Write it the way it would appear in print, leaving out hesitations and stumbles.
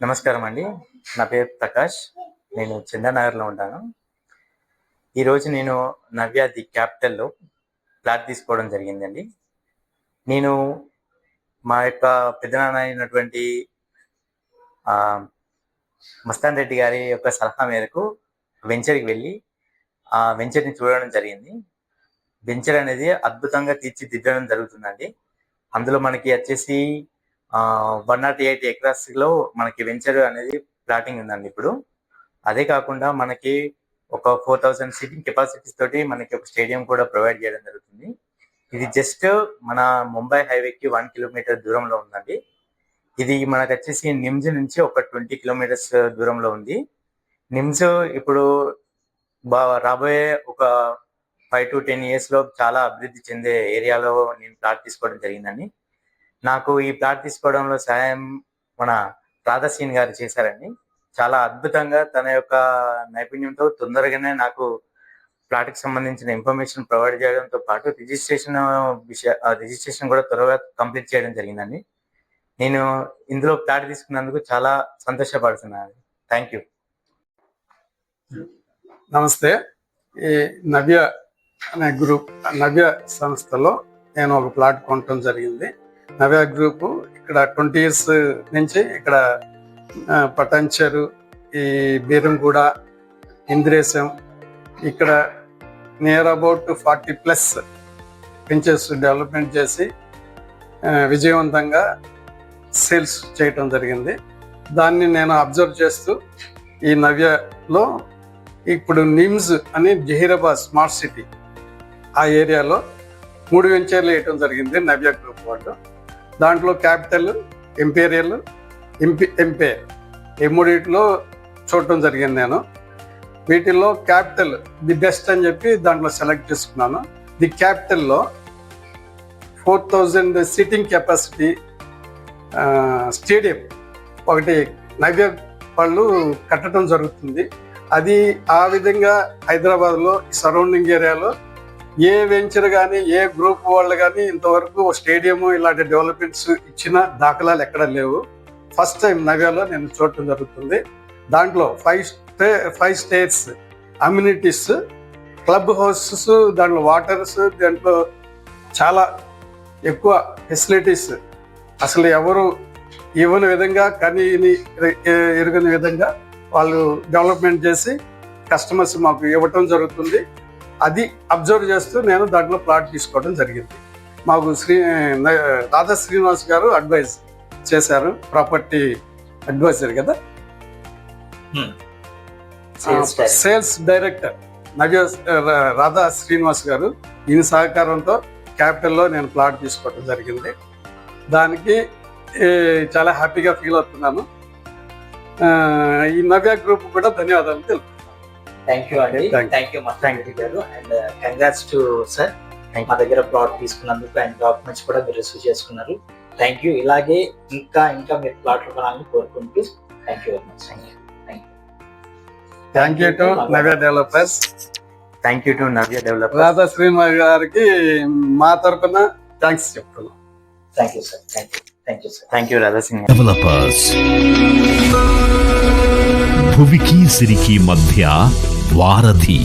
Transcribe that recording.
నమస్కారం అండి. నా పేరు ప్రకాష్. నేను చందానగర్లో ఉంటాను. ఈరోజు నేను నవ్య ది క్యాపిటల్లో ఫ్లాట్ తీసుకోవడం జరిగిందండి. నేను మా యొక్క పెద్దనాన్న అయినటువంటి మస్తాన్ రెడ్డి గారి యొక్క సలహా మేరకు వెంచర్కి వెళ్ళి ఆ వెంచర్ని చూడడం జరిగింది. వెంచర్ అనేది అద్భుతంగా తీర్చిదిద్దడం జరుగుతుందండి. అందులో మనకి వచ్చేసి 108 acres లో మనకి వెంచర్ అనేది ప్లాటింగ్ ఉందండి ఇప్పుడు. అదే కాకుండా మనకి ఒక 4000 సీటింగ్ కెపాసిటీస్ తోటి మనకి ఒక స్టేడియం కూడా ప్రొవైడ్ చేయడం జరుగుతుంది. ఇది జస్ట్ మన ముంబై హైవేకి 1 కిలోమీటర్ దూరంలో ఉందండి. ఇది మనకు వచ్చేసి నిమ్స్ నుంచి ఒక 20 కిలోమీటర్స్ దూరంలో ఉంది. నిమ్స్ ఇప్పుడు రాబోయే ఒక 5 to 10 years లో చాలా అభివృద్ధి చెందే ఏరియాలో నేను ప్లాట్ తీసుకోవడం జరిగిందండి. నాకు ఈ ప్లాట్ తీసుకోవడంలో సహాయం మన రాధాశ్రీన్ గారు చేశారండి. చాలా అద్భుతంగా తన యొక్క నైపుణ్యంతో తొందరగానే నాకు ప్లాట్కి సంబంధించిన ఇన్ఫర్మేషన్ ప్రొవైడ్ చేయడంతో పాటు రిజిస్ట్రేషన్ కూడా త్వరగా కంప్లీట్ చేయడం జరిగిందండి. నేను ఇందులో ప్లాట్ తీసుకున్నందుకు చాలా సంతోషపడుతున్నాను. Thank you. నమస్తే. ఈ నవ్య అనే నవ్య సంస్థలో నేను ఒక ప్లాట్ కొనటం జరిగింది. నవ్య గ్రూపు ఇక్కడ 20 years నుంచి ఇక్కడ పటంచెరు, ఈ బీరంగూడ, ఇంద్రేశం ఇక్కడ నియర్ అబౌట్ 40+ పెంచెస్ డెవలప్మెంట్ చేసి విజయవంతంగా సేల్స్ చేయటం జరిగింది. దాన్ని నేను అబ్జర్వ్ చేస్తూ ఈ నవ్యలో ఇప్పుడు నిమ్స్ అని జహీరాబాద్ స్మార్ట్ సిటీ ఆ ఏరియాలో 3 వెంచర్లు వేయటం జరిగింది నవ్య గ్రూప్ వాళ్ళు. దాంట్లో క్యాపిటల్, ఎంపీరియల్, ఎంపైర్ ఈ మూడిట్లో చూడటం జరిగింది. నేను వీటిల్లో క్యాపిటల్ ది బెస్ట్ అని చెప్పి దాంట్లో సెలెక్ట్ చేసుకున్నాను. ది క్యాపిటల్లో 4000 సీటింగ్ కెపాసిటీ స్టేడియం ఒకటి నవ్య వాళ్ళు కట్టడం జరుగుతుంది. అది ఆ విధంగా హైదరాబాద్లో సరౌండింగ్ ఏరియాలో ఏ వెంచర్ కానీ ఏ గ్రూప్ వాళ్ళు కానీ ఇంతవరకు స్టేడియం ఇలాంటి డెవలప్మెంట్స్ ఇచ్చిన దాఖలాలు ఎక్కడ లేవు. ఫస్ట్ టైం నవ్యాలో నేను చూడటం జరుగుతుంది. దాంట్లో 5 స్టేర్స్, అమ్యూనిటీస్, క్లబ్ హౌసెస్, దాంట్లో వాటర్స్, దాంట్లో చాలా ఎక్కువ ఫెసిలిటీస్ అసలు ఎవరు ఇవ్వని విధంగా కానీ ఎరుగని విధంగా వాళ్ళు డెవలప్మెంట్ చేసి కస్టమర్స్ మాకు ఇవ్వటం జరుగుతుంది. అది అబ్జర్వ్ చేస్తూ నేను దాంట్లో ప్లాట్ తీసుకోవడం జరిగింది. మాకు రాధా శ్రీనివాస్ గారు అడ్వైజ్ చేశారు, ప్రాపర్టీ అడ్వైజర్ కదా, సేల్స్ డైరెక్టర్ నవ్య రాధా శ్రీనివాస్ గారు. ఈయన సహకారంతో క్యాపిటల్లో నేను ప్లాట్ తీసుకోవడం జరిగింది. దానికి చాలా హ్యాపీగా ఫీల్ అవుతున్నాను. ఈ నవ్య గ్రూప్ కూడా ధన్యవాదాలు తెలుపుతున్నాను. థ్యాంక్ యూ అండి. థ్యాంక్ యూ మస్తాన్ రెడ్డి గారు. అండ్ కంగ్రాట్స్ టు సార్, మా దగ్గర ప్లాట్ తీసుకున్నందుకు అండ్ డాక్యుమెంట్స్ కూడా మీరు రిసీవ్ చేసుకున్నారు. Thank you. ఇలాగే ఇంకా మీరు ప్లాట్లు కొనాలని కోరుకుంటూ thank you very much. Thank you to Navya developers. Thank you to Navya developers. Radha Srinivas గారికి మా తరఫున థ్యాంక్స్ చెప్తున్నాం. Thank you sir. Thank you sir. Thank you Radha Singh developers. భువికి సిరికి మధ్య వారధి.